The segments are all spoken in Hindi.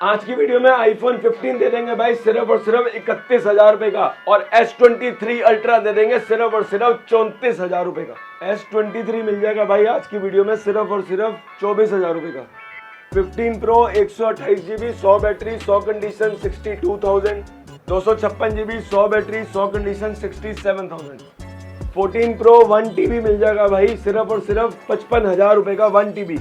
आज की वीडियो में आईफोन 15 दे देंगे भाई सिर्फ और सिर्फ 31,000 रुपए का, और S23 अल्ट्रा दे देंगे सिर्फ और सिर्फ 34,000 रुपए का। S23 मिल जाएगा भाई आज की वीडियो में सिर्फ और सिर्फ 24,000 रुपए का। 15 pro 128 GB 100 battery 100 condition 62,000, 256 GB 100 battery 100 condition 67,000। 14 pro 1 TB मिल जाएगा भाई सिर्फ और सिर्फ 55,000 रुपए का 1 TB।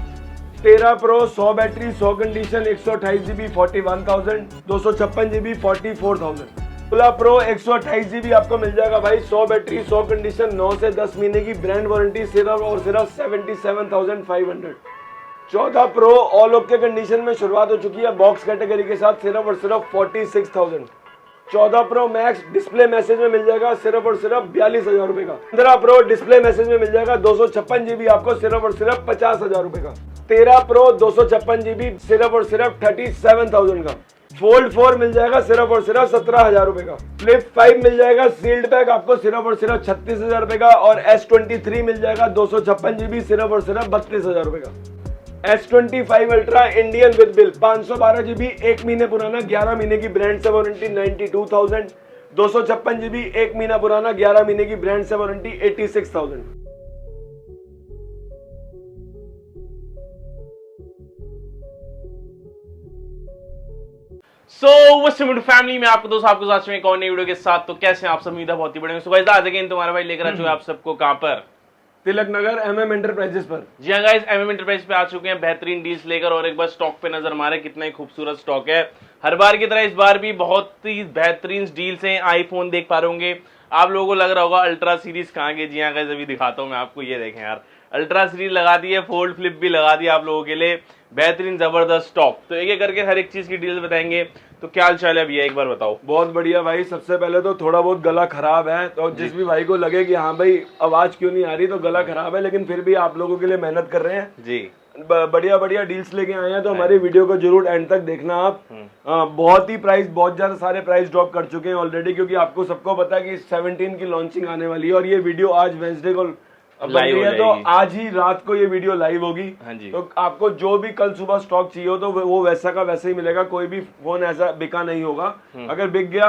13 pro 100 battery 100 condition 128 GB 41,000, 256 GB 44,000। 16 pro 128 GB आपको मिल जाएगा भाई 100 बैटरी 100 कंडीशन 9 से 10 महीने की ब्रांड वारंटी सिर्फ और सिर्फ 77,500। 14 प्रो ऑल ओके कंडीशन में शुरुआत हो चुकी है बॉक्स कैटेगरी के साथ सिर्फ और सिर्फ 46,000। 14 प्रो मैक्स डिस्प्ले मैसेज में मिल जाएगा सिर्फ और सिर्फ 42,000 रुपए का। 15 प्रो डिस्प्ले मैसेज में मिल जाएगा 256 GB आपको सिर्फ और सिर्फ 50,000 रुपए का। 13 प्रो 256 GB सिर्फ और सिर्फ 37,000 का। फोल्ड 4 मिल जाएगा सिर्फ और सिर्फ 17,000 रुपए का। फ्लिप 5 मिल जाएगा सील्ड पैक आपको सिर्फ और सिर्फ 36,000 रुपए का, और S23 मिल जाएगा 256 GB सिर्फ और सिर्फ 32,000 रुपए का। S25 ultra Indian with bill 512 GB 1 महीने पुराना 11 महीने की ब्रांड से वारंटी 92,000, 256 GB 1 महीना पुराना 11 महीने की ब्रांड से वारंटी 86,000। फैमिली में आपको दोस्त आपको साथ में एक और नई वीडियो के साथ। तो कैसे हैं आप सब? उम्मीद है बहुत ही बढ़िया। सो गाइस आज अगेन तुम्हारा भाई लेकर आ चुके हैं आप सबको कहां पर? तिलक नगर MM एंटरप्राइजेस पर। जी हाँ गाइस, MM एंटरप्राइज पे आ चुके हैं बेहतरीन डील्स लेकर, और एक बार स्टॉक पे नजर मारे कितना ही खूबसूरत स्टॉक है। हर बार की तरह इस बार भी बहुत ही बेहतरीन डील्स हैं। आईफोन देख पा रहे होंगे आप लोगों को, लग रहा होगा अल्ट्रा सीरीज कहाँ गई। जी हाँ गाइस, अभी दिखाता हूँ मैं आपको। ये देखें यार, अल्ट्रा सीरीज लगा दी है, फोल्ड फ्लिप भी लगा दिया आप लोगों के लिए। बेहतरीन जबरदस्त स्टॉक। तो एक एक करके हर एक चीज की डील्स बताएंगे। तो क्या हाल चाल है भैया, एक बार बताओ। बहुत बढ़िया भाई। सबसे पहले तो थोड़ा बहुत गला खराब है, तो जिस भी भाई को लगे कि हाँ भाई आवाज क्यों नहीं आ रही, तो गला खराब है, लेकिन फिर भी आप लोगों के लिए मेहनत कर रहे हैं जी। बढ़िया बढ़िया डील्स लेके आए हैं, तो हमारी वीडियो को जरूर एंड तक देखना आप। बहुत ही प्राइस, बहुत ज्यादा सारे प्राइस ड्रॉप कर चुके हैं ऑलरेडी, क्योंकि आपको सबको पता है कि 17 की लॉन्चिंग आने वाली है, और ये वीडियो आज वेंसडे को लाइव है, तो आज ही रात को ये वीडियो लाइव होगी। हाँ जी। तो आपको जो भी कल सुबह स्टॉक चाहिए हो तो वो वैसा का वैसा ही मिलेगा। कोई भी फोन ऐसा बिका नहीं होगा। अगर बिक गया,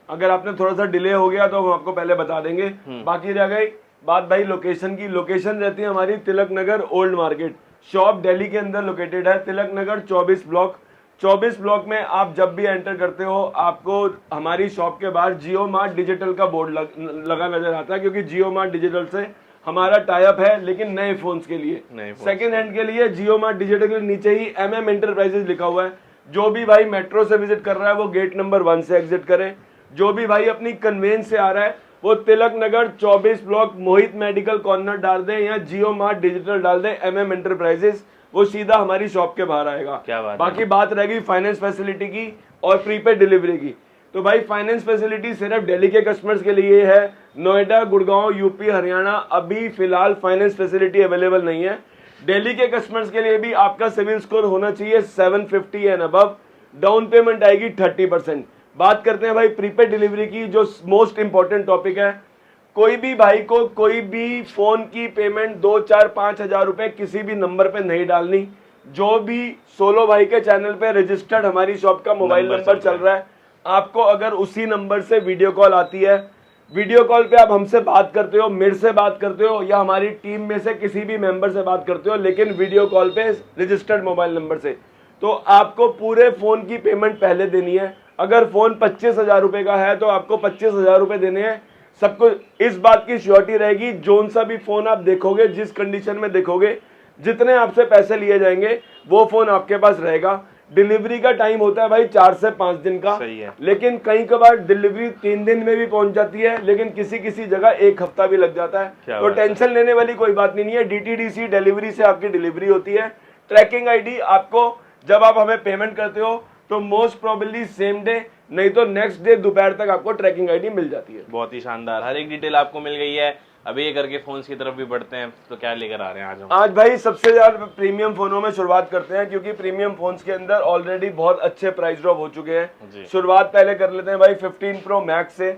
अगर आपने थोड़ा सा डिले हो गया तो हम आपको पहले बता देंगे। बाकी रह गई बात भाई लोकेशन की। लोकेशन रहती है हमारी Tilak Nagar old market. Shop Delhi के अंदर लोकेटेड है, तिलक नगर 24 ब्लॉक। 24 ब्लॉक में आप जब भी एंटर करते हो आपको हमारी शॉप के बाहर जियो मार्ट डिजिटल का बोर्ड लगा नजर आता है, क्योंकि जियो मार्ट डिजिटल से हमारा टाई अप है, लेकिन नए फोन्स के लिए। सेकंड हैंड के लिए जियो मार्ट डिजिटल के नीचे ही MM एंटरप्राइजेस लिखा हुआ है। जो भी भाई मेट्रो से विजिट कर रहा है वो गेट नंबर 1 से एग्जिट करे। जो भी भाई अपनी कन्वेंस से आ रहा है वो तिलक नगर 24 ब्लॉक मोहित मेडिकल कॉर्नर डाल दे या जियो मार्ट डिजिटल डाल दे MM एंटरप्राइजेस, वो सीधा हमारी शॉप के बाहर आएगा। क्या बात बाकी बात रहेगी फाइनेंस फैसिलिटी की और प्रीपेड डिलीवरी की। तो भाई फाइनेंस फैसिलिटी सिर्फ दिल्ली के कस्टमर्स के लिए है। नोएडा, गुड़गांव, यूपी, हरियाणा अभी फिलहाल फाइनेंस फैसिलिटी अवेलेबल नहीं है। दिल्ली के कस्टमर्स के लिए भी आपका सिविल स्कोर होना चाहिए 750 एंड अबव। डाउन पेमेंट आएगी 30%। बात करते हैं भाई प्रीपेड डिलीवरी की, जो मोस्ट इंपॉर्टेंट टॉपिक है। कोई भी भाई को कोई भी फोन की पेमेंट 2, 4, 5 हजार रुपए किसी भी नंबर पे नहीं डालनी। जो भी सोलो भाई के चैनल पे रजिस्टर्ड हमारी शॉप का मोबाइल नंबर चल रहा है, आपको अगर उसी नंबर से वीडियो कॉल आती है, वीडियो कॉल पे आप हमसे बात करते हो, मेरे से बात करते हो, या हमारी टीम में से किसी भी मेंबर से बात करते हो, लेकिन वीडियो कॉल पे रजिस्टर्ड मोबाइल नंबर से, तो आपको पूरे फोन की पेमेंट पहले देनी है। अगर फोन 25,000 रुपए का है तो आपको 25,000 रुपए देने हैं। सबको इस बात की श्योरिटी रहेगी, जोन सा भी फोन आप देखोगे, जिस कंडीशन में देखोगे, जितने आपसे पैसे लिए जाएंगे वो फोन आपके पास रहेगा। डिलीवरी का टाइम होता है भाई 4 से 5 दिन का। सही है। लेकिन कई कबार डिलीवरी 3 दिन में भी पहुंच जाती है, लेकिन किसी किसी जगह 1 हफ्ता भी लग जाता है। तो टेंशन लेने वाली कोई बात नहीं है। DTDC डिलीवरी से आपकी डिलीवरी होती है। ट्रैकिंग ID आपको जब आप हमें पेमेंट करते हो तो मोस्ट प्रोबेबली सेम डे, नहीं तो नेक्स्ट डे दोपहर तक आपको ट्रैकिंग ID मिल जाती है। बहुत ही शानदार, हर एक डिटेल आपको मिल गई है। अभी ये करके फोन्स की तरफ भी बढ़ते हैं। तो क्या लेकर आ रहे हैं आज हम? आज भाई सबसे ज्यादा प्रीमियम फोनों में शुरुआत करते हैं, क्योंकि प्रीमियम फोन्स के अंदर ऑलरेडी बहुत अच्छे प्राइस ड्रॉप हो चुके हैं। शुरुआत पहले कर लेते हैं भाई 15 प्रो मैक्स से।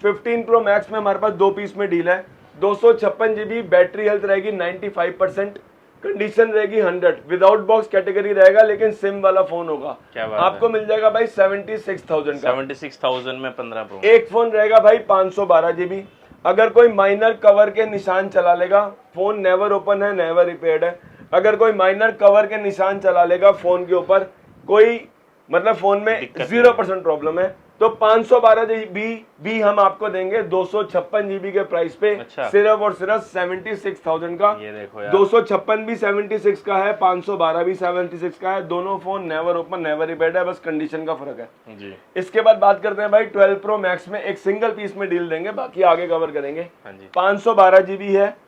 15 प्रो मैक्स में हमारे पास 2 पीस में डील है। 256 GB बैटरी हेल्थ रहेगी 95%, कंडीशन रहेगी 100, विदाउट बॉक्स कैटेगरी रहेगा, लेकिन सिम वाला फोन होगा। क्या बात आपको मिल जाएगा भाई 76,000 का। 76,000 में 15 प्रो। एक फोन रहेगा भाई 512 GB। अगर कोई माइनर कवर के निशान चला लेगा, फोन नेवर ओपन है, नेवर रिपेयर्ड है, अगर कोई माइनर कवर के निशान चला लेगा फोन के ऊपर, कोई मतलब फोन में 0% प्रॉब्लम है, तो 512 GB भी हम आपको देंगे 256 GB के प्राइस पे। अच्छा। सिर्फ और सिर्फ 76,000 का। ये देखो यार, 256 भी 76 का है, 512 भी 76 का है। दोनों phone never open, never repaired है, बस कंडीशन का फर्क है जी। इसके बाद बात करते हैं भाई 12 प्रो मैक्स में एक सिंगल पीस में डील देंगे, बाकी आगे कवर करेंगे। हाँ जी। 512 GB है,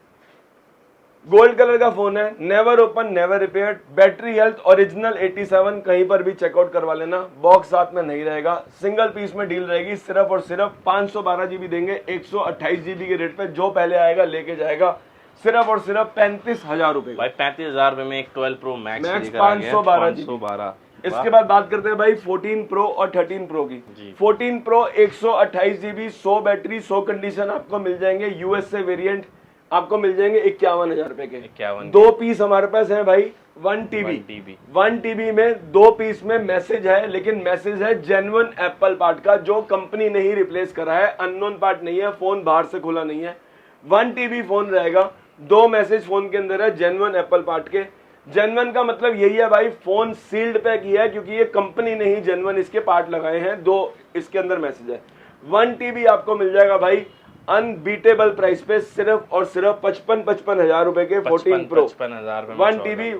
गोल्ड कलर का फोन है, never open, never repaired, battery health original 87, कहीं पर भी चेकआउट करवा लेना, बॉक्स साथ में नहीं रहेगा, सिंगल पीस में डील रहेगी। सिर्फ और सिर्फ 512 GB देंगे 128 GB के रेट पे, जो पहले आएगा लेके जाएगा। सिर्फ और सिर्फ 35,000 रुपए भाई 35,000 रुपए में एक 12 प्रो मैक्स 512 512। इसके बाद बात करते हैं भाई 14 प्रो और 13 प्रो की। जी। 14 प्रो 128 GB, 100 बैटरी, 100 कंडीशन आपको मिल जाएंगे। यूएसए वेरिएंट आपको मिल जाएंगे 51,000 रुपए के। 51। दो पीस हमारे पास है भाई 1 TB। 1 TB में दो पीस में मैसेज है, लेकिन मैसेज है जेन्युइन एप्पल पार्ट का, जो कंपनी ने ही रिप्लेस करा है, अननोन पार्ट नहीं है, फोन बाहर से खुला नहीं है। 1 TB फोन रहेगा, दो मैसेज फोन के अंदर है जेन्युइन एप्पल पार्ट के। जेन्युइन का मतलब यही है भाई, फोन सील्ड पैक किया है, क्योंकि ये कंपनी ने ही जेन्युइन इसके पार्ट लगाए हैं। दो इसके अंदर मैसेज है। 1 TB आपको मिल जाएगा भाई अनबीटेबल प्राइस पे, सिर्फ और सिर्फ 55,000 रुपए के 14 प्रो 55,000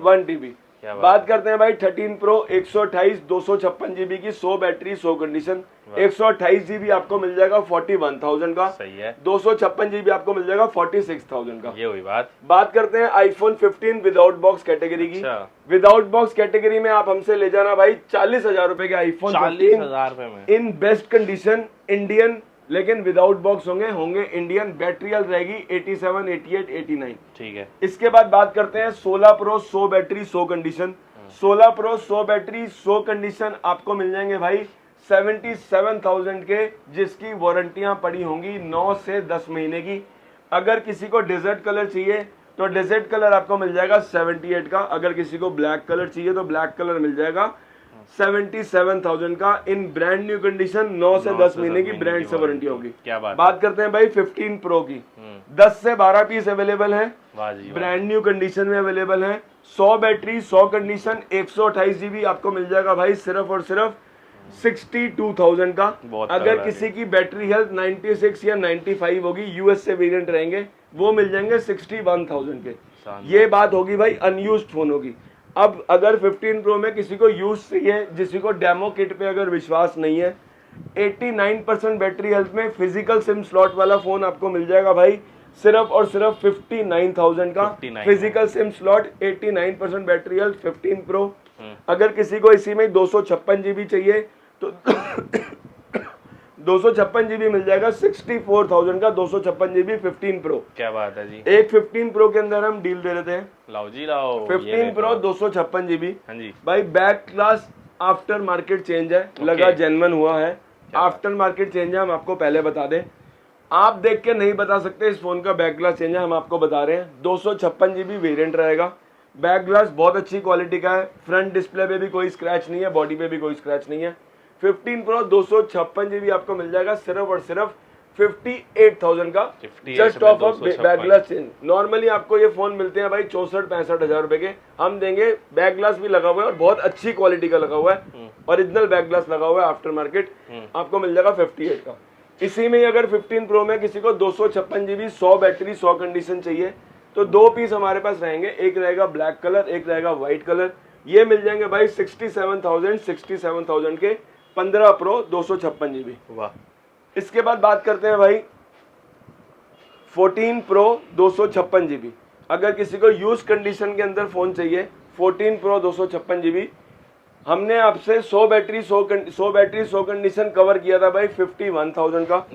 1 TB। बात करते हैं भाई 13 प्रो 128 256 GB की, 100 बैटरी, 100 कंडीशन, 128 GB आपको मिल जाएगा 41,000 का। सही है। 256 GB आपको मिल जाएगा 46,000 का। ये हुई बात। बात करते हैं आईफोन 15 विदाउट बॉक्स कैटेगरी की। विदाउट बॉक्स कैटेगरी में आप हमसे ले जाना भाई 40,000 रुपए के आईफोन 40,000 रुपए में इन बेस्ट कंडीशन, इंडियन, लेकिन विदाउट बॉक्स होंगे इंडियन, बैटरी हेल्थ रहेगी 87, 88, 89। ठीक है। इसके बाद बात करते हैं 16 pro 100 battery, 100 condition. 16 pro 100 battery, 100 condition आपको मिल जाएंगे भाई 77,000 के, जिसकी वारंटियां पड़ी होंगी 9 से 10 महीने की। अगर किसी को डेजर्ट कलर चाहिए तो डेजर्ट कलर आपको मिल जाएगा 78 का। अगर किसी को ब्लैक कलर चाहिए तो ब्लैक कलर मिल जाएगा 77,000 का, इन ब्रांड न्यू कंडीशन, 9 से 10 महीने की ब्रांड से वारंटी होगी। क्या बात करते हैं भाई 15 प्रो की। 10 से 12 पीस अवेलेबल है, ब्रांड न्यू कंडीशन में अवेलेबल है। 100 बैटरी, 100 कंडीशन, 128 GB आपको मिल जाएगा भाई सिर्फ और सिर्फ 62,000 का। अगर किसी की बैटरी हेल्थ 96 या 95 होगी, यूएस से वेरिएंट रहेंगे, वो मिल जाएंगे 61,000 के। ये बात होगी भाई अनयूज्ड फोन होगी। अब अगर 15 प्रो में किसी को यूज चाहिए, जिसी को डेमो किट पे अगर विश्वास नहीं है, 89% बैटरी हेल्थ में फिजिकल सिम स्लॉट वाला फोन आपको मिल जाएगा भाई सिर्फ और सिर्फ 59,000 का। Physical SIM slot, 89% battery health, 15 pro. अगर किसी को इसी में 256 GB चाहिए तो 256 GB मिल जाएगा 64,000 का, 256 GB 15 प्रो। क्या बात है जी। एक 15 प्रो के अंदर हम डील दे रहे थे, लाओ जी लाओ, 15 प्रो 256 GB। हाँ जी भाई back glass after market change है, लगा जेन्युइन हुआ है, आफ्टर मार्केट चेंज है, हम आपको पहले बता दें। आप देख के नहीं बता सकते इस फोन का बैक ग्लास चेंज है, हम आपको बता रहे हैं। 256 GB वेरिएंट रहेगा, बैक ग्लास बहुत अच्छी क्वालिटी का है, फ्रंट डिस्प्ले पे भी कोई स्क्रैच नहीं है, बॉडी पे भी कोई स्क्रैच नहीं है। 15 प्रो 256 GB आपको मिल जाएगा सिर्फ और सिर्फ 58,000 का, just of of back glass change. Normally आपको ये फोन मिलते हैं भाई 64-65 हजार रुपए के, हम देंगे बैक ग्लास भी लगा हुआ है और बहुत अच्छी क्वालिटी का लगा हुआ है, ओरिजिनल बैक ग्लास लगा हुआ है, आफ्टर मार्केट आपको मिल जाएगा 58 का। इसी में अगर 15 प्रो में किसी को 256 GB 100 बैटरी 100 कंडीशन चाहिए तो दो पीस हमारे पास रहेंगे, एक रहेगा ब्लैक कलर, एक रहेगा व्हाइट कलर। ये मिल जाएंगे भाई 67,000 के 15 प्रो 256 GB। वाह। इसके बाद बात करते हैं भाई 14 प्रो 256 GB। अगर किसी को यूज कंडीशन के अंदर फोन चाहिए, 14 प्रो 256 GB, हमने आपसे 100 बैटरी 100 कंडीशन कवर किया था भाई 51,000 का।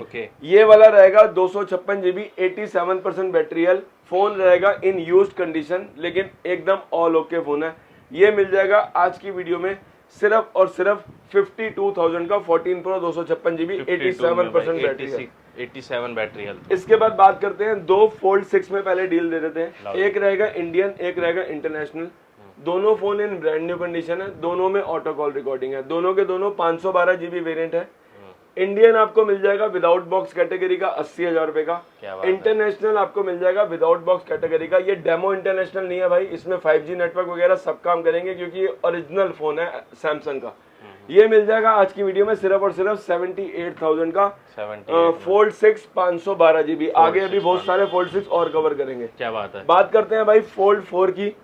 ये वाला रहेगा 256 GB, 87% बैटरी हेल्थ, फोन रहेगा इन यूज्ड कंडीशन, लेकिन एकदम ऑल ओके फोन है। ये मिल जाएगा आज की वीडियो में सिर्फ और सिर्फ 52,000 का 14 प्रो 256 GB 87% बैटरी है। 87 बैटरी हेल्थ। इसके बाद बात करते हैं दो फोल्ड 6 में पहले डील दे देते हैं। एक रहेगा इंडियन, एक रहेगा इंटरनेशनल। दोनों phone in brand new condition है, दोनों में ऑटो कॉल रिकॉर्डिंग है, दोनों के दोनों 512 GB वेरिएंट है। इंडियन आपको मिल जाएगा विदाउट बॉक्स कैटेगरी का 80,000 रुपए का। इंटरनेशनल आपको मिल जाएगा विदाउट बॉक्स कैटेगरी का। ये डेमो इंटरनेशनल नहीं है भाई, इसमें 5G नेटवर्क वगैरह सब काम करेंगे क्योंकि ये ओरिजिनल फोन है सैमसंग का। ये मिल जाएगा आज की वीडियो में सिर्फ और सिर्फ 78,000 का फोल्ड 6 512 GB। आगे अभी बहुत सारे फोल्ड 6 और कवर करेंगे। क्या बात है। बात करते हैं भाई फोल्ड 4 की।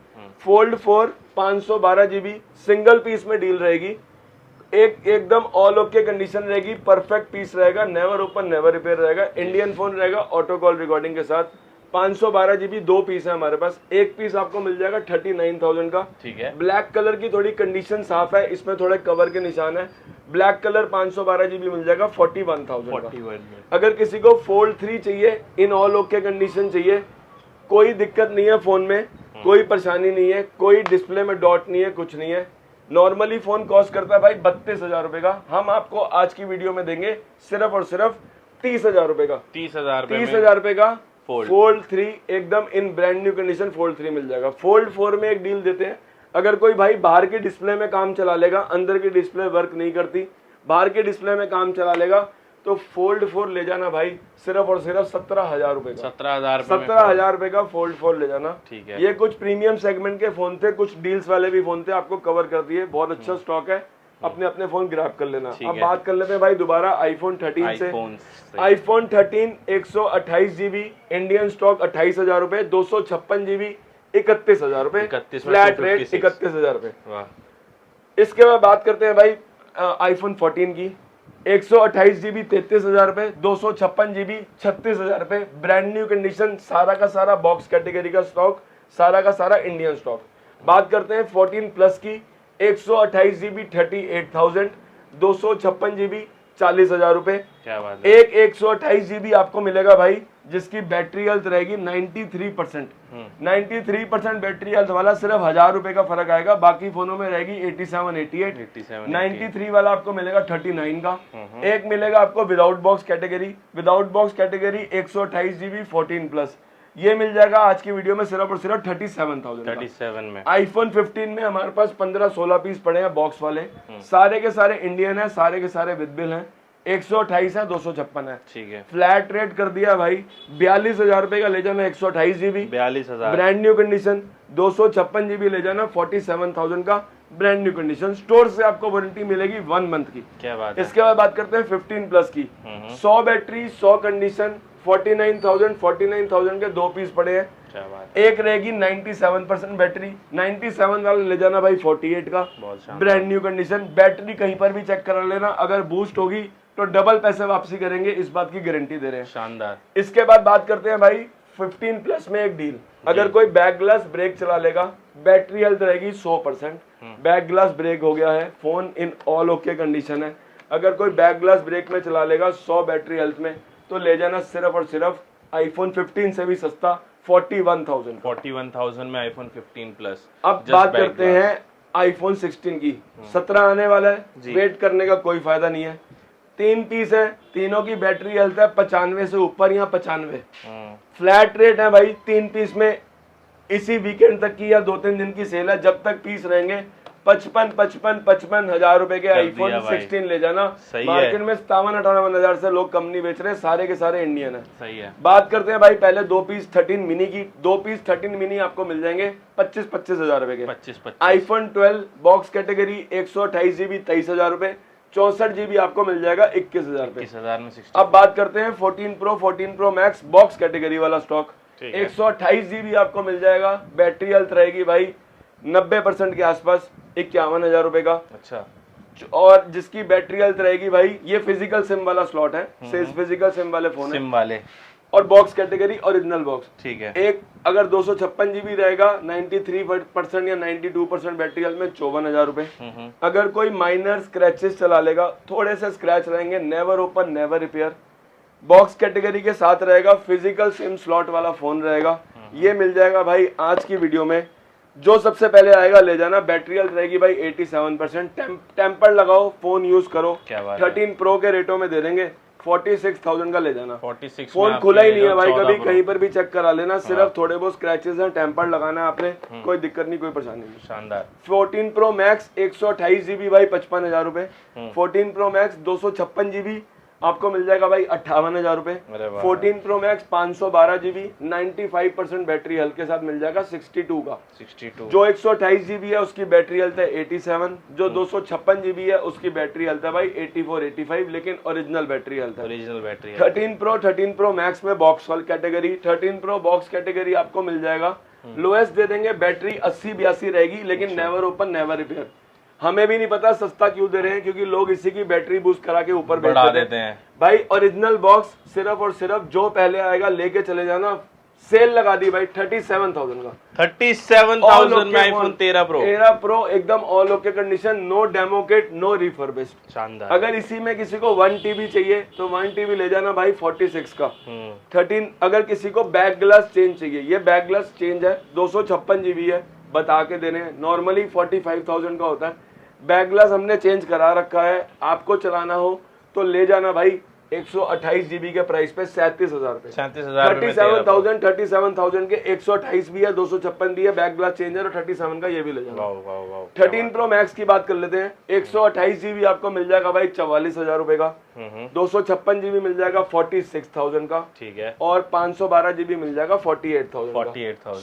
फोल्ड 4 512 GB सिंगल पीस में डील रहेगी। एकदम ऑल ओके कंडीशन रहेगी, परफेक्ट पीस रहेगा, नेवर ओपन नेवर रिपेयर रहेगा। इंडियन फोन रहेगा ऑटो कॉल रिकॉर्डिंग के साथ। 512 GB दो पीस है हमारे पास। एक पीस आपको मिल जाएगा 39,000 का। ठीक है। ब्लैक कलर की थोड़ी कंडीशन साफ है, इसमें थोड़े कवर के निशान है। ब्लैक कलर 512 GB मिल जाएगा 41,000 का। अगर किसी को फोल्ड 3 चाहिए, इन ऑल ओके कंडीशन चाहिए, कोई दिक्कत नहीं है फोन में, कोई परेशानी नहीं है, कोई डिस्प्ले में डॉट नहीं है, कुछ नहीं है। नॉर्मली फोन कॉस्ट करता है भाई 32,000 रुपए का। हम आपको आज की वीडियो में देंगे सिर्फ और सिर्फ 30,000 रुपए का। 30,000 रुपए का फोल्ड 3 एकदम इन ब्रांड न्यू कंडीशन फोल्ड 3 मिल जाएगा। फोल्ड 4 में एक डील देते हैं। अगर कोई भाई बाहर के डिस्प्ले में काम चला लेगा, अंदर की डिस्प्ले वर्क नहीं करती, बाहर के डिस्प्ले में काम चला लेगा, तो फोल्ड 4 ले जाना भाई सिर्फ और सिर्फ 17,000 रुपए का। 17,000 रुपए का फोल्ड 4 ले जाना। ठीक है। ये कुछ प्रीमियम सेगमेंट के फोन थे, कुछ डील्स वाले भी फोन थे, आपको कवर कर दिए। बहुत अच्छा स्टॉक है, अपने अपने फोन ग्रैब कर लेना। अब बात कर लेते हैं भाई दोबारा आईफोन 13 से। आईफोन 13 128 GB इंडियन स्टॉक 28,000 रुपए, 256 GB 31,000 रुपए, फ्लैट रेट 31,000 रुपए। इसके बाद बात करते हैं भाई आईफोन 14 की। 128 GB 33,000 रुपए, 256 GB 36,000 रुपए, ब्रांड न्यू कंडीशन, सारा का सारा बॉक्स कैटेगरी का स्टॉक, सारा का सारा इंडियन स्टॉक। बात करते हैं 14 प्लस की। 128 GB 38,000, 256 GB 40,000 रुपए। क्या बात है। एक 128 GB आपको मिलेगा भाई जिसकी बैटरी हेल्थ रहेगी 93%। 93% बैटरी हेल्थ वाला सिर्फ 1,000 रुपए का फर्क आएगा, बाकी फोनों में रहेगी 87 88। 93 वाला आपको मिलेगा 39 का। एक मिलेगा आपको without box category. Without box category 128 GB 14 plus, ये मिल जाएगा आज की वीडियो में सिर्फ और सिर्फ 37,000 में। आईफोन 15 में हमारे पास 15-16 पीस पड़े हैं बॉक्स वाले, सारे के सारे इंडियन है, सारे के सारे विद बिल हैं। 128 है, 256 है। ठीक है। फ्लैट रेट कर दिया भाई 42,000 रुपए का ले जाना 128 GB 42,000 brand new condition. 256 GB ले जाना 47,000 का ब्रांड न्यू कंडीशन। स्टोर से आपको वारंटी मिलेगी 1 मंथ की। क्या बात है। इसके बाद बात करते हैं 15 प्लस की। 100 बैटरी 100 कंडीशन 49,000 के दो पीस पड़े हैं। क्या बात है। एक रहेगी 97% बैटरी, 97 वाला ले जाना भाई 48 का ब्रांड न्यू कंडीशन। बैटरी कहीं पर भी चेक करा लेना, अगर बूस्ट होगी तो डबल पैसे वापसी करेंगे, इस बात की गारंटी दे रहे हैं। शानदार। इसके बाद बात करते हैं भाई 15 प्लस में एक डील। अगर कोई बैक ग्लास ब्रेक चला लेगा, बैटरी हेल्थ रहेगी 100%। बैक ग्लास ब्रेक हो गया है, phone in all okay condition है, अगर कोई बैक ग्लास ब्रेक में चला लेगा 100 बैटरी हेल्थ में, तो ले जाना सिर्फ और सिर्फ आईफोन 15 से भी सस्ता 41,000 में आईफोन 15 प्लस। अब बात करते हैं आईफोन 16 की। 17 आने वाला है, वेट करने का कोई फायदा नहीं है। 3 पीस है, तीनों की बैटरी हेल्थ है 95 से ऊपर या 95। फ्लैट रेट है भाई 3 पीस में, इसी वीकेंड तक की या 2-3 दिन की सेल है, जब तक पीस रहेंगे 55 हजार रुपए के आईफोन 16 ले जाना। मार्केट में 57-58 हजार से लोग कम नहीं बेच रहे, सारे के सारे इंडियन है। सही है। बात करते हैं भाई पहले 2 पीस 13 मिनी की। 2 पीस 13 मिनी आपको मिल जाएंगे 25 हजार रुपए के। 25 आईफोन 12 बॉक्स कैटेगरी 128 GB 23,000 रुपए, 64 GB आपको मिल जाएगा 21,000 में। अब बात करते हैं 14 प्रो मैक्स बॉक्स कैटेगरी वाला स्टॉक। 128 GB आपको मिल जाएगा, बैटरी हेल्थ रहेगी भाई 90% के आसपास, 51,000 रुपए का। अच्छा। और जिसकी बैटरी हेल्थ रहेगी भाई, ये फिजिकल सिम वाला स्लॉट है, फिजिकल सिम वाले फोन है, वाले और बॉक्स कैटेगरी ओरिजिनल बॉक्स। ठीक है। एक अगर 256 GB रहेगा 93% या 92% बैटरी हेल्थ में 54,000 रुपए। अगर कोई माइनर स्क्रैचेस चला लेगा, थोड़े से स्क्रैच रहेंगे, never open never repair, box category के साथ रहेगा, फिजिकल सिम स्लॉट वाला फोन रहेगा, ये मिल जाएगा भाई आज की वीडियो में जो सबसे पहले आएगा ले जाना। बैटरी हेल्थ रहेगी भाई 87%। टेम्पर लगाओ, फोन यूज करो। क्या बात है। 13 प्रो के रेटों में दे देंगे, 46,000 का ले जाना। 46 फोन में खुला ही आपके नहीं है भाई, 14 कभी Pro। कहीं पर भी चेक करा लेना, सिर्फ थोड़े बहुत स्क्रैचेस हैं, टेम्पर लगाना है आपने, कोई दिक्कत नहीं, कोई परेशानी नहीं। शानदार। 14 प्रो मैक्स 128 GB भाई 55,000 रुपए। 14 प्रो मैक्स 256 GB आपको मिल जाएगा भाई 58,000 रुपए। अरे वाह। 14 pro max 512 GB 95% battery health के साथ मिल जाएगा 62 का। 62। जो 128 GB है उसकी बैटरी हेल्थ है 87, जो 256 GB है उसकी बैटरी हेल्थ है भाई 84 85, लेकिन ओरिजिनल बैटरी हेल्थ है। ओरिजिनल बैटरी है। 13 प्रो मैक्स में बॉक्स वाल कैटेगरी, 13 प्रो बॉक्स कैटेगरी आपको मिल जाएगा। लोएस्ट दे देंगे, बैटरी 80-82 रहेगी, लेकिन नेवर ओपन नेवर रिपेयर। हमें भी नहीं पता सस्ता क्यों दे रहे हैं, क्योंकि लोग इसी की बैटरी बूस्ट करा के ऊपर बढ़ा बेच देते हैं भाई। ओरिजिनल बॉक्स सिर्फ और सिर्फ जो पहले आएगा लेके चले जाना। सेल लगा दी भाई 37,000 का। 37,000 में आईफोन 13 प्रो। 13 प्रो एकदम all okay condition, no demo kit, no refurbished. शानदार। अगर इसी में किसी को 1 TB चाहिए तो 1 TB ले जाना भाई 46 का। 13 अगर किसी को बैक ग्लास चेंज चाहिए, ये बैक ग्लास चेंज है, 256 GB है, बता के देने हैं। नॉर्मली 45,000 का होता है। बैक ग्लास हमने चेंज करा रखा है, आपको चलाना हो तो ले जाना भाई 128 GB के प्राइस पे 37,000 रुपए। 37,000 37,000 के 128 भी है, 256 भी है, बैक ग्लास चेंजर और 37 का ये भी ले जाना। 13 प्रो मैक्स की बात कर लेते हैं। 128 GB आपको मिल जाएगा भाई 44,000 रुपए का। 256 GB मिल जाएगा 46,000 का। ठीक है। और 512 GB मिल जाएगा 48,000 का। 48,000।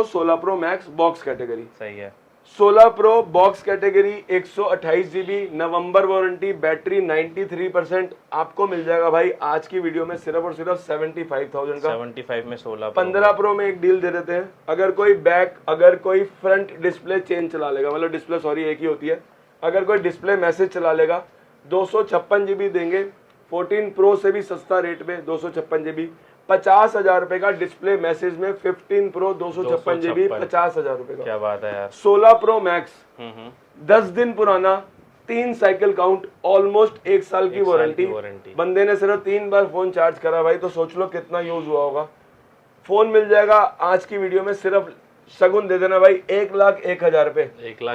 16 प्रो मैक्स बॉक्स कैटेगरी। सही है। 16 प्रो बॉक्स कैटेगरी 128 GB, नवंबर वारंटी, बैटरी 93%, आपको मिल जाएगा भाई आज की वीडियो में सिर्फ और सिर्फ 75,000 का। 75 में 16 15 प्रो में एक डील दे देते हैं। अगर कोई फ्रंट डिस्प्ले चेंज चला लेगा, मतलब डिस्प्ले सॉरी एक ही होती है, अगर कोई डिस्प्ले मैसेज चला लेगा 256 GB देंगे। 14 प्रो से भी सस्ता रेट में 256 GB, 50,000 रुपए का डिस्प्ले मैसेज में। 15 प्रो 256 GB 50,000 रुपए का। क्या बात है यार। 16 प्रो मैक्स 10 दिन पुराना, 3 साइकिल काउंट, ऑलमोस्ट 1 साल की वारंटी। बंदे ने सिर्फ 3 बार फोन चार्ज करा भाई, तो सोच लो कितना यूज हुआ होगा। फोन मिल जाएगा आज की वीडियो में, सिर्फ शगुन दे देना भाई 1,01,000 रुपए।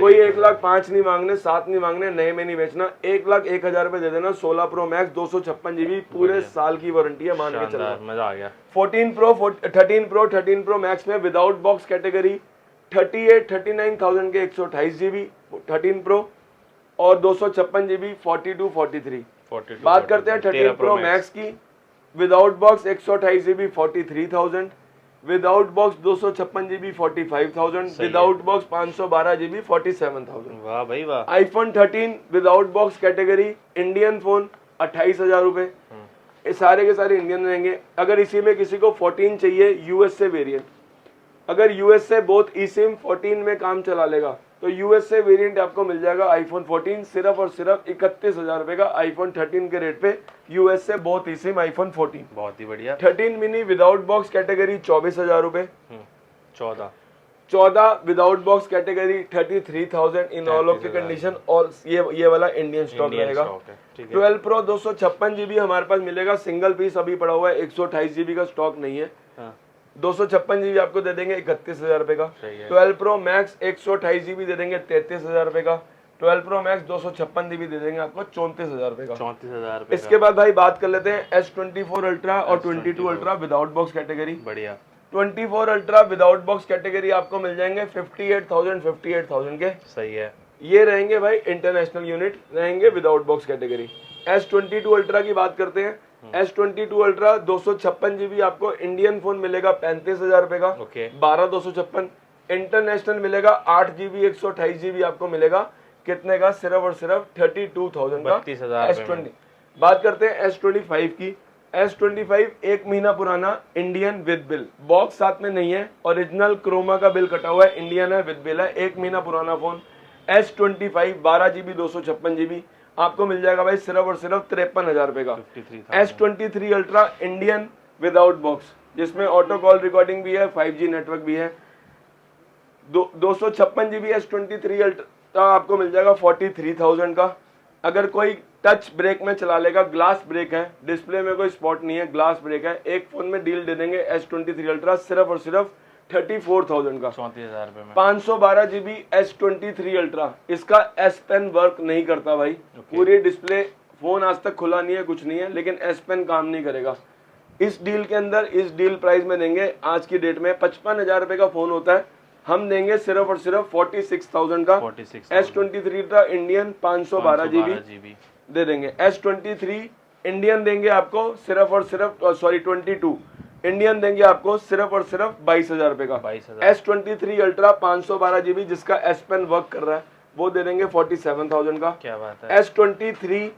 कोई 1,05,000 नहीं मांगने, 7 नहीं मांगने, नए में नहीं बेचना, 1,01,000 रुपए दे देना। 16 प्रो मैक्स 256 GB, पूरे साल की वारंटी है, मान के चलना। मजा आ गया। 13 प्रो मैक्स में विदाउट बॉक्स कैटेगरी 39,000 के 128 GB 13 प्रो, और 256 GB 42 43। बात करते हैं 13 प्रो मैक्स की। Without box 128 GB 43,000, without box 256 GB 45,000, without box 512 GB 47,000। वाह भाई वाह। IPhone 13 without box category, Indian phone 28,000 रुपए। ये सारे के सारे इंडियन रहेंगे। अगर इसी में किसी को 14 चाहिए यूएसए वेरिएंट, अगर यूएसए बोथ ई सिम 14 में काम चला लेगा तो यूएसए वेरिएंट आपको मिल जाएगा आईफोन 14 सिर्फ और सिर्फ 31,000 रुपए का। आईफोन 13 के रेट पे यूएसए बोथ ई सिम आईफोन 14। बहुत ही बढ़िया। 13 मिनी विदाउट बॉक्स कैटेगरी 24,000 रुपए। 14 without box category 33,000 in all of the condition. All ये वाला इंडियन स्टॉक रहेगा। 12 प्रो 256 GB हमारे पास मिलेगा, सिंगल पीस अभी पड़ा हुआ है, 128 GB का स्टॉक नहीं है। 256 GB आपको दे देंगे 31,000 रुपए का। 12 प्रो मैक्स 128 GB दे देंगे 33,000 रुपए का। 12 प्रो मैक्स 256 GB दे देंगे आपको 34,000 रुपए का। 34,000 रुपए। इसके बाद भाई बात कर लेते हैं S24 अल्ट्रा और 22 अल्ट्रा विदाउट बॉक्स कैटेगरी। बढ़िया। 24 अल्ट्रा विदाउट बॉक्स कैटेगरी आपको मिल जाएंगे 58,000 के। सही है। ये रहेंगे भाई इंटरनेशनल यूनिट रहेंगे without box category. S22 ultra की बात करते हैं। S22 अल्ट्रा 256 GB आपको इंडियन फोन मिलेगा 35,000 रुपए का। 12,256। इंटरनेशनल मिलेगा 8 GB 128 GB आपको मिलेगा कितने का, सिर्फ और सिर्फ 32,000 का। 32,000। बात करते हैं S25 की। S25 1 महीना पुराना, इंडियन विद बिल, बॉक्स साथ में नहीं है, ओरिजिनल क्रोमा का बिल कटा हुआ है, इंडियन है, विद बिल है, 1 महीना पुराना फोन। S25 12 GB 256 GB आपको मिल जाएगा भाई सिर्फ और सिर्फ 53,000 रुपए का। S23 ultra Indian without box, जिसमें ऑटो कॉल रिकॉर्डिंग भी है, 5G नेटवर्क भी है। 256 GB S23 अल्ट्रा आपको मिल जाएगा 43,000 का। अगर कोई टच ब्रेक में चला लेगा, ग्लास ब्रेक है, डिस्प्ले में कोई स्पॉट नहीं है, ग्लास ब्रेक है, एक फोन में डील दे देंगे S23 अल्ट्रा सिर्फ और सिर्फ 34,000 का। 34,000 रुपए में 512 GB S23 अल्ट्रा, इसका S पेन वर्क नहीं करता भाई। पूरी डिस्प्ले, फोन आज तक खुला नहीं है, कुछ नहीं है, लेकिन S पेन काम नहीं करेगा। इस डील के अंदर, इस डील प्राइस में देंगे आज की डेट में 55,000 रुपए का फोन होता है, हम देंगे सिर्फ और सिर्फ 46,000 का। 46,000 S23 का इंडियन 512 GB दे देंगे। S23 इंडियन देंगे आपको सिर्फ और सिर्फ, सॉरी 22 इंडियन देंगे आपको सिर्फ और सिर्फ 22,000 रुपए का। 22,000 S23 अल्ट्रा 512 GB जिसका S पेन वर्क कर रहा है, वो दे देंगे 47,000 का। क्या बात है। S23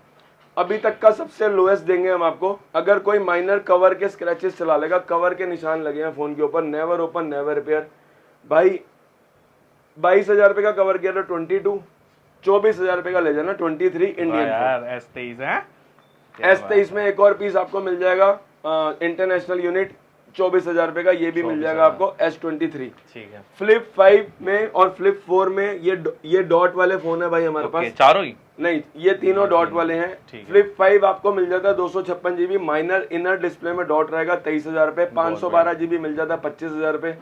अभी तक का सबसे लोएस्ट देंगे हम आपको। अगर कोई माइनर कवर के स्क्रैचेस चला लेगा, कवर के निशान लगे हैं फोन के ऊपर, नेवर ओपन नेवर रिपेयर, भाई 22,000 रुपए का कवर किया तो 22, 24,000 रुपए का ले जाना 23 इंडियन यार S23 है। S23 में एक और पीस आपको मिल जाएगा, इंटरनेशनल यूनिट 24,000 रुपए का, ये भी मिल जाएगा आपको S23। ठीक है। फ्लिप 5 में और फ्लिप 4 में ये डॉट वाले फोन है भाई हमारे पास। चारों ही नहीं, ये तीनों डॉट वाले हैं। फ्लिप 5 आपको मिल जाता है 256 GB, माइनर इनर डिस्प्ले में डॉट रहेगा 23,000 रुपए। 512 GB मिल जाता है 25,000 रुपए।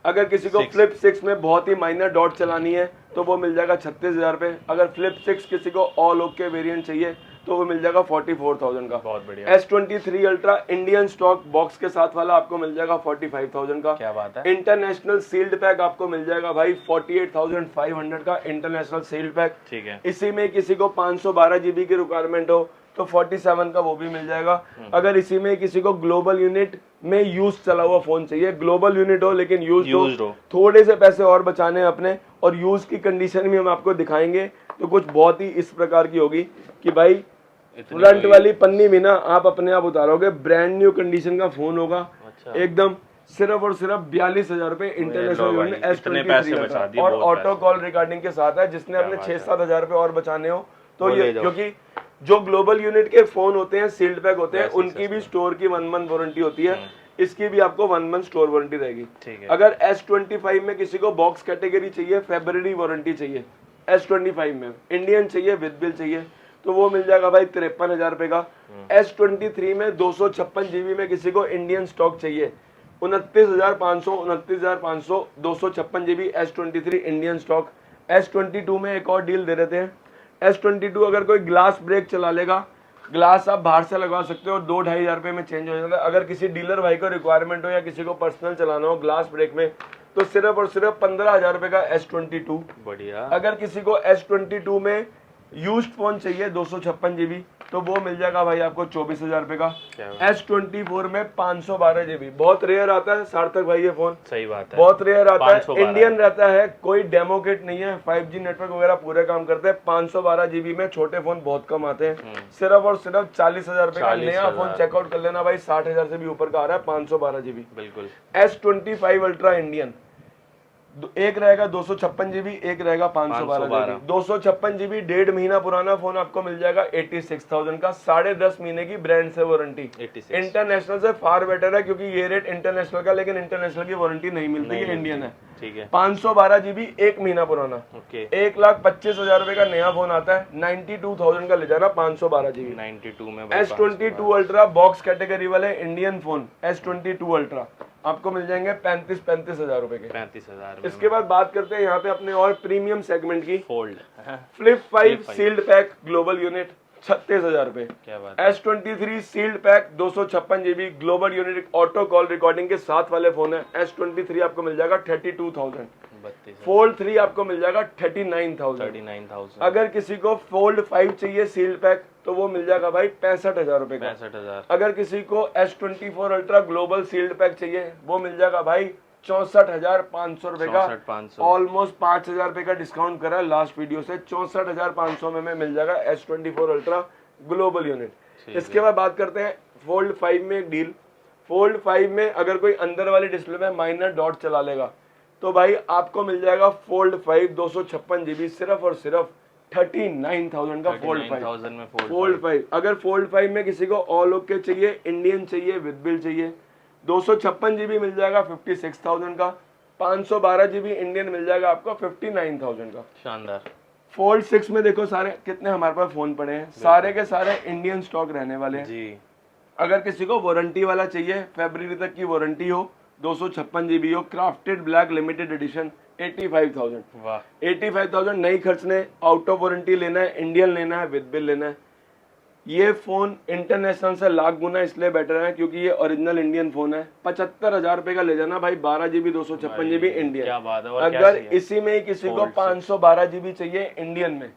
अगर किसी को फ्लिप 6 में बहुत ही माइनर डॉट चलानी है तो वो मिल जाएगा 36,000 रुपए। अगर फ्लिप 6 किसी को ऑल ओके वेरिएंट चाहिए तो वो मिल जाएगा 44,000 का। बहुत बढ़िया। S23 ultra Indian stock box के साथ वाला आपको मिल जाएगा 45,000 का। क्या बात है। इंटरनेशनल सील्ड पैक आपको मिल जाएगा भाई 48,500 का इंटरनेशनल सील्ड पैक। ठीक है। इसी में किसी को 512 GB की रिक्वायरमेंट हो तो 47 का वो भी मिल जाएगा। अगर इसी में किसी को ग्लोबल यूनिट में यूज चला हुआ फोन चाहिए, ग्लोबल यूनिट हो लेकिन यूज हो, थोड़े से पैसे और बचाने अपने, और यूज की कंडीशन भी हम आपको दिखाएंगे, तो कुछ बहुत ही इस प्रकार की होगी कि भाई फ्रंट वाली पन्नी भी ना आप अपने आप उतारोगे, ब्रांड न्यू कंडीशन का फोन होगा। अच्छा। एकदम सिर्फ और सिर्फ 42,000 रुपए इंटरनेशनल S23 और ऑटो कॉल रिकॉर्डिंग के साथ है। जिसने अपने 6-7 हजार रुपए और बचाने हो तो ये, क्योंकि जो ग्लोबल यूनिट के फोन होते हैं, सील्ड पैक होते हैं, उनकी भी स्टोर की 1 मंथ वारंटी होती है, इसकी भी आपको 1 मंथ स्टोर वारंटी रहेगी। अगर S25 में किसी को बॉक्स कैटेगरी चाहिए, फेब्रुअरी वारंटी चाहिए, S25 में इंडियन चाहिए, विद बिल चाहिए, तो वो मिल जाएगा भाई 53,000 रुपए का। S23 में 256 GB में किसी को इंडियन स्टॉक चाहिए, 29,500 256 GB S23 Indian stock. S22 में एक और डील दे रहे थे। S22 अगर कोई ग्लास ब्रेक चला लेगा, ग्लास आप बाहर से लगवा सकते हो, 2-2,500 रुपए में चेंज हो जाता है। अगर किसी डीलर भाई को रिक्वायरमेंट हो या किसी को पर्सनल चलाना हो ग्लास ब्रेक में, तो सिर्फ और सिर्फ 15,000 रुपए का S22। बढ़िया। अगर किसी को S22 में यूज्ड फोन चाहिए 256 GB, तो वो मिल जाएगा भाई आपको 24,000 रुपए का। S24 में 512 GB बहुत रेयर आता है सार्थक भाई, ये फोन सही बात है, बहुत रेयर आता है, इंडियन रहता है, कोई डेमो किट नहीं है, 5G नेटवर्क वगैरह पूरे काम करते हैं। 512 GB में छोटे फोन बहुत कम आते हैं। सिर्फ और सिर्फ 40,000 रुपए का नया फोन चेकआउट कर लेना भाई, 60,000 से भी ऊपर का आ रहा है 512 GB। बिल्कुल। S25 अल्ट्रा इंडियन, एक रहेगा 256 GB, एक रहेगा 512 GB। 256 GB 1.5 महीना पुराना फोन आपको मिल जाएगा 86,000 का, 10.5 महीने की ब्रांड से वारंटी। इंटरनेशनल से फार बेटर है, क्योंकि ये रेट इंटरनेशनल का, लेकिन इंटरनेशल की वारंटी नहीं मिलती है, इंडियन है। ठीक है। 512 GB 1 महीना पुराना, 1,25,000 रुपए का नया फोन आता है, 92,000 का ले जाना 512 GB 92 में। S22 अल्ट्रा बॉक्स कैटेगरी वाले इंडियन फोन S22 अल्ट्रा आपको मिल जाएंगे 35,000 रुपए के। 35,000। इसके बाद बात करते हैं यहाँ पे अपने और प्रीमियम सेगमेंट की। Fold flip 5 sealed pack global unit 36,000 रुपए। क्या बात है। S23 sealed pack 256 GB global unit auto call recording के साथ वाले फोन है। S23 आपको मिल जाएगा 32,000। फोल्ड 3 आपको मिल जाएगा 39,000। अगर किसी को फोल्ड 5 चाहिए सील्ड पैक तो वो मिल जाएगा भाई 65,000 रुपए का। 65,000। अगर किसी को S24 ultra global sealed pack चाहिए वो मिल जाएगा भाई 64,500 रुपए का। ऑलमोस्ट 5,000 रुपए का डिस्काउंट करा लास्ट वीडियो से, 64,500 में मिल जाएगा S24 अल्ट्रा ग्लोबल यूनिट। इसके बाद बात करते हैं फोल्ड 5 में एक डील। फोल्ड 5 में अगर कोई अंदर वाले डिस्प्ले में माइनर डॉट चला लेगा तो भाई आपको मिल जाएगा फोल्ड 5 256 GB सिर्फ और सिर्फ 39,000 का। फोल्ड 5 अगर फोल्ड 5 में किसी को ऑल ओके चाहिए, इंडियन चाहिए, विद बिल चाहिए, 256 GB मिल जाएगा 56,000 का। 512 GB इंडियन मिल जाएगा आपको 59,000 का। शानदार। फोल्ड 6 में देखो सारे कितने हमारे पास फोन पड़े हैं, सारे के सारे इंडियन स्टॉक रहने वाले हैं जी। अगर किसी को वारंटी वाला चाहिए, फरवरी तक की वारंटी हो, 256 GB हो, क्राफ्टेड ब्लैक लिमिटेड एडिशन, 85,000। वाह, 85,000 नहीं खर्चने, आउट ऑफ वारंटी लेना है, इंडियन लेना है, विद बिल लेना है। ये फोन इंटरनेशनल से लाख गुना इसलिए बेटर है क्योंकि ये ओरिजिनल इंडियन फोन है। 75,000 रुपए का ले जाना भाई, 12 GB 256 GB इंडियन। क्या बात है। और क्या अगर चाहिए? इसी में ही किसी को 512 GB चाहिए इंडियन में,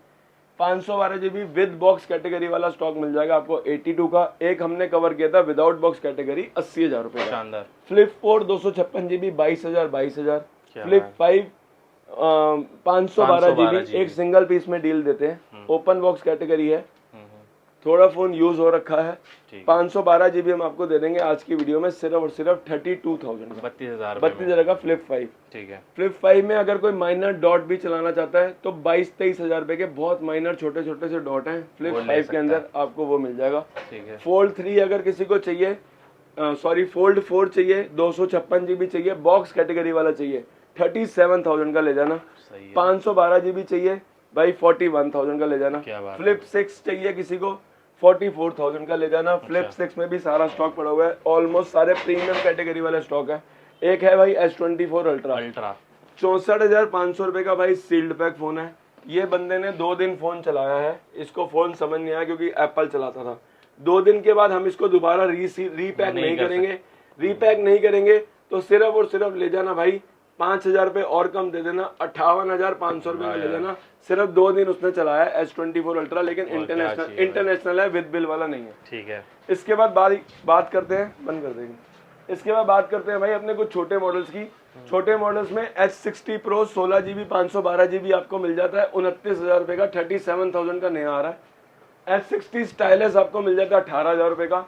512 GB विद बॉक्स कैटेगरी वाला स्टॉक मिल जाएगा आपको 82 का। एक हमने कवर किया था विदाउट बॉक्स कैटेगरी, 80,000 रुपए का। शानदार। Flip 4 256 GB 22,000। क्या फ्लिप 5 512 GB, 512 एक सिंगल पीस में डील देते हैं, ओपन बॉक्स कैटेगरी है, थोड़ा फोन यूज हो रखा है। 512 GB हम आपको दे देंगे आज की वीडियो में सिर्फ और सिर्फ 32,000 का, 32,000 का फ्लिप 5। ठीक है। फ्लिप 5 में अगर कोई माइनर डॉट भी चलाना चाहता है तो 22-23,000 रुपए के बहुत माइनर छोटे छोटे से डॉट हैं फ्लिप 5 के अंदर, आपको वो मिल जाएगा। ठीक है। फोल्ड 3 अगर किसी को चाहिए, सॉरी फोल्ड 4 चाहिए, 256 GB चाहिए, बॉक्स कैटेगरी वाला चाहिए, 37,000 का ले जाना। 512 GB चाहिए भाई, 41,000 का ले जाना। फ्लिप 6 चाहिए किसी को, 44,000 का ले जाना। फ्लिप 6 में भी सारा स्टॉक पड़ा हुआ है, ऑलमोस्ट सारे प्रीमियम कैटेगरी वाले स्टॉक है। एक है भाई S24 अल्ट्रा, 64,500 रुपए का भाई सील्ड पैक फोन है। ये बंदे ने 2 दिन फोन चलाया है, इसको फोन समझ नहीं आया क्योंकि एप्पल चलाता था। 2 दिन के बाद हम इसको दोबारा रीपैक नहीं करेंगे। रीपैक नहीं करेंगे तो सिर्फ और सिर्फ ले जाना भाई 5,000 रुपए और कम दे देना, 58,500 रुपए में ले जाना। सिर्फ 2 दिन उसने चलाया है S24 अल्ट्रा, लेकिन इंटरनेशनल है, विद बिल वाला नहीं है। ठीक है। इसके बाद बात करते हैं, बंद कर देंगे। इसके बाद बात करते हैं भाई अपने कुछ छोटे मॉडल्स की। छोटे मॉडल्स में S60 Pro 16 GB 512 GB आपको मिल जाता है 29,000 रुपए का, 37,000 का नया आ रहा है। S60 स्टाइलस आपको मिल जाता है 18,000 रुपए का।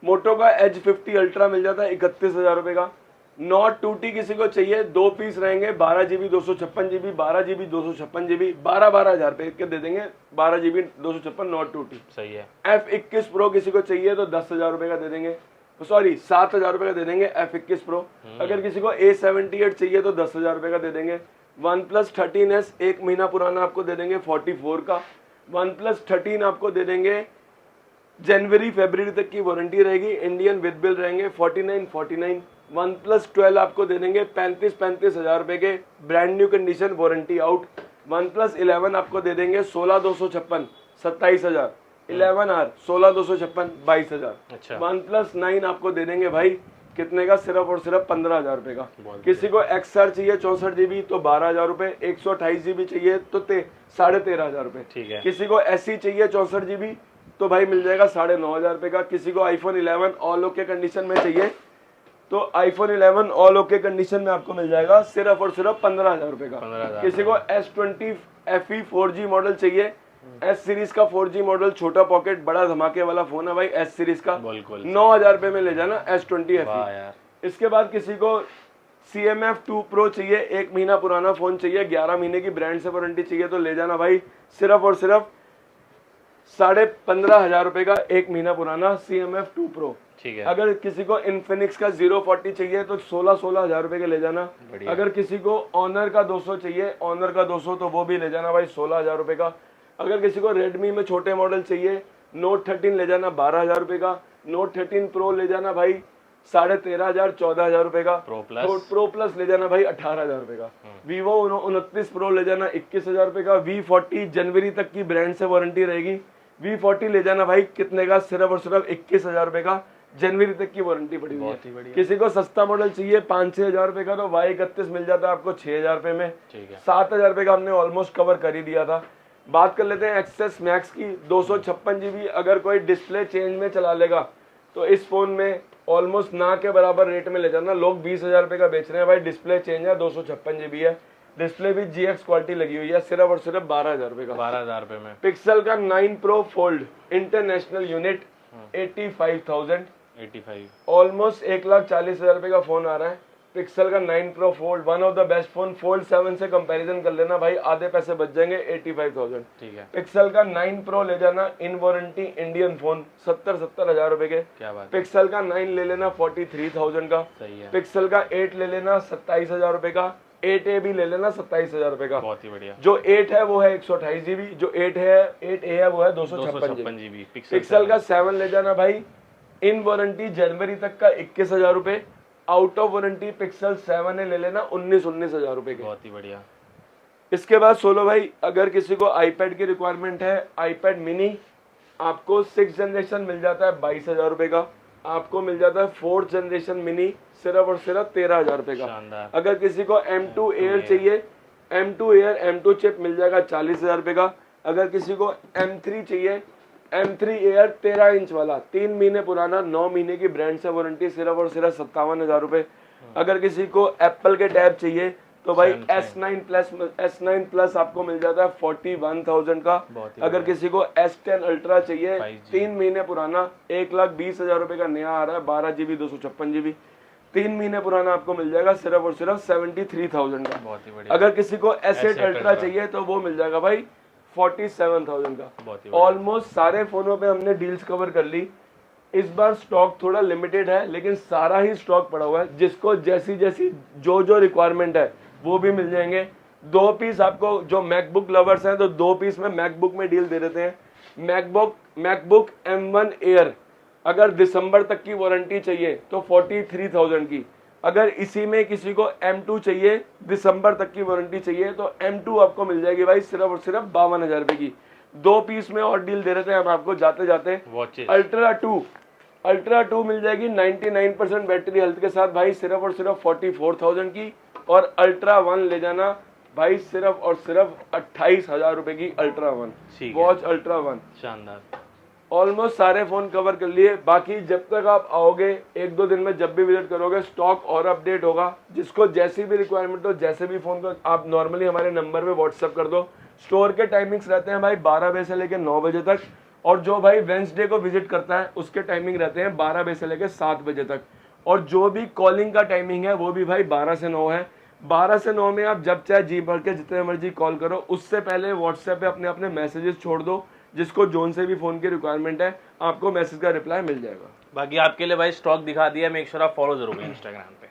मोटो का Edge 50 अल्ट्रा मिल जाता है 31,000 रुपए का। नॉट 2T किसी को चाहिए, 2 पीस रहेंगे, 12 GB 256 GB, 12 GB 256 GB, 12,000 रुपए के दे देंगे, 12 GB 256 नॉट 2T। सही है। F21 Pro किसी को चाहिए तो 10,000 रुपए का दे देंगे, सॉरी 7,000 रुपए का दे देंगे F21 Pro। अगर किसी को A78 चाहिए तो 10,000 रुपए का दे देंगे। OnePlus 13S 1 महीना पुराना आपको दे देंगे 44 का। OnePlus 13 आपको दे देंगे, जनवरी फरवरी तक की वारंटी रहेगी, इंडियन विद बिल रहेंगे 49। OnePlus 12 आपको दे देंगे 35,000 रुपए के, brand new condition, warranty out. OnePlus 11 आपको दे देंगे 16,256 27,000। 11R 16,256 22,000। अच्छा। OnePlus 9 आपको दे देंगे भाई कितने का, सिर्फ और सिर्फ 15,000 रुपए का। किसी को XR चाहिए 64 GB तो 12,000 रुपए, 128 GB चाहिए तो 13,500 रुपए। ठीक है। किसी को SE चाहिए 64 GB तो भाई मिल जाएगा 9,500 रुपए का। किसी को iPhone 11 ऑल ओके कंडीशन में चाहिए तो iPhone 11 ऑल ओके कंडीशन में आपको मिल जाएगा सिर्फ और सिर्फ 15,000 रुपए का। किसी को S20 FE 4G मॉडल चाहिए, S सीरीज का 4G मॉडल, छोटा पॉकेट बड़ा धमाके वाला फोन है भाई S सीरीज का, 9,000 रुपए में ले जाना S20 FE। इसके बाद किसी को CMF 2 Pro चाहिए, 1 महीना पुराना फोन चाहिए, 11 महीने की ब्रांड से वारंटी चाहिए तो ले जाना भाई सिर्फ और सिर्फ 15,500 रुपए का 1 महीना पुराना CMF 2 Pro। ठीक है। अगर किसी को Infinix का 040 चाहिए तो 16,000 रुपए के ले जाना। अगर किसी को Honor का 200 चाहिए, Honor का 200 तो वो भी ले जाना भाई 16,000 रुपए का। अगर किसी को Redmi में छोटे मॉडल चाहिए, Note 13 ले जाना 12,000 रुपए का। Note 13 Pro ले जाना भाई 13,500 14,000 रुपए का। Pro Plus ले जाना भाई 18,000 रुपए का। Vivo 29 Pro ले जाना 21,000 रुपए का। V40 जनवरी तक की ब्रांड से वारंटी रहेगी, V40 ले जाना भाई कितने का, सिर्फ और सिर्फ 21,000 रुपए का, जनवरी तक की वारंटी पड़ी हुई है। किसी को सस्ता मॉडल चाहिए 5-6 हजार रुपए का तो Y31 मिल जाता है आपको 6,000 रुपए में। 7,000 रुपए का हमने ऑलमोस्ट कवर कर ही दिया था। बात कर लेते हैं एक्सेस मैक्स की। 256 GB अगर कोई डिस्प्ले चेंज में चला लेगा तो इस फोन में ऑलमोस्ट ना के बराबर रेट में ले जाना। लोग 20,000 रुपए का बेच रहे हैं भाई, डिस्प्ले चेंज है, 256 GB है, डिस्प्ले भी GX क्वालिटी लगी हुई है, सिर्फ और सिर्फ 12,000 रुपए का। 12,000 रुपए में। पिक्सल का 9 Pro fold international unit 85,000, almost 1,40,000 रुपए का फोन आ रहा है। पिक्सल का 9 Pro fold, one of the best phone. Fold 7 से कंपैरिजन कर लेना भाई, आधे पैसे बच जाएंगे, 85,000। ठीक है। पिक्सल का 9 Pro ले जाना, इन वारंटी इंडियन फोन, 70,000 रुपए के। क्या बात है। पिक्सल का 9 ले लेना 43,000 का। सही है। पिक्सल का 8 ले लेना 27,000 रुपए का। 8A भी ले लेना 27,000 रुपए का। बहुत ही बढ़िया। जो 8 है वो है 128 GB, जो 8A है वो है 256 GB। पिक्सल का 7 ले जाना भाई, इन वारंटी जनवरी तक का 21,000 रुपए। आउट ऑफ वारंटी पिक्सल 7 ले लेना 19 हजार रुपए के। बहुत ही बढ़िया। इसके बाद सोलो भाई, अगर किसी को आईपैड की रिक्वायरमेंट है, आईपैड मिनी आपको 6 जनरेशन मिल जाता है 22 हजार रुपए का। आपको मिल जाता है 4th जनरेशन मिनी सिर्फ और सिर्फ 13 हजार रुपए का। शानदार। अगर किसी को M2 एयर चाहिए, M2 एयर M2 चिप मिल जाएगा 40 हजार रुपए का। अगर किसी को M3 चाहिए, M3 एयर 13 इंच वाला 3 महीने पुराना 9 महीने की ब्रांड से वारंटी सिर्फ और सिर्फ 57 हजार रुपए। अगर किसी को एप्पल के टैब चाहिए तो भाई S9 प्लस आपको मिल जाता है 41,000 का। अगर किसी को S10 अल्ट्रा चाहिए 3 महीने पुराना 1,20,000 रुपए का नया आ रहा है 12 GB 256 GB 3 महीने पुराना आपको मिल जाएगा सिर्फ और सिर्फ 73,000 का। बहुत ही बढ़िया। अगर किसी को S8 अल्ट्रा चाहिए तो वो मिल जाएगा भाई 47,000 का। ऑलमोस्ट सारे फोनों पे हमने डील्स कवर कर ली। इस बार स्टॉक थोड़ा लिमिटेड है लेकिन सारा ही स्टॉक पड़ा हुआ है। जिसको जैसी जैसी जो रिक्वायरमेंट है वो भी मिल जाएंगे। 2 पीस आपको जो मैकबुक लवर्स हैं तो 2 पीस में मैकबुक में डील दे देते हैं। मैकबुक M1 एयर अगर दिसंबर तक की वारंटी चाहिए तो 43,000 की। अगर इसी में किसी को M2 चाहिए, दिसंबर तक की वारंटी चाहिए तो M2 आपको मिल जाएगी भाई सिर्फ और सिर्फ 52,000 रुपए की। 2 पीस में और डील दे रहे थे हम आपको जाते जाते। अल्ट्रा 2 मिल जाएगी 99% बैटरी हेल्थ के साथ भाई सिर्फ और सिर्फ 44,000 की। और अल्ट्रा 1 ले जाना भाई सिर्फ और सिर्फ 28,000 रुपए की। अल्ट्रा 1 वॉच अल्ट्रा 1 शानदार। ऑलमोस्ट सारे फोन कवर कर लिए। बाकी जब तक आप आओगे 1-2 दिन में जब भी विजिट करोगे स्टॉक और अपडेट होगा। जिसको जैसी भी रिक्वायरमेंट हो, जैसे भी फोन को आप नॉर्मली हमारे नंबर पे व्हाट्सअप कर दो। स्टोर के टाइमिंग्स रहते हैं भाई 12 बजे से लेकर 9 बजे तक। और जो भाई वेंसडे को विजिट करता है उसके टाइमिंग रहते हैं 12 बजे से लेकर 7 बजे तक। और जो भी कॉलिंग का टाइमिंग है वो भी भाई 12 से 9 है। 12 से 9 में आप जब चाहे जी भर के जितने मर्जी कॉल करो। उससे पहले व्हाट्सएप पे अपने अपने मैसेजेस छोड़ दो। जिसको जोन से भी फोन की रिक्वायरमेंट है आपको मैसेज का रिप्लाई मिल जाएगा। बाकी आपके लिए भाई स्टॉक दिखा दिया। मेक श्योर आप फॉलो जरूर करें इंस्टाग्राम पे।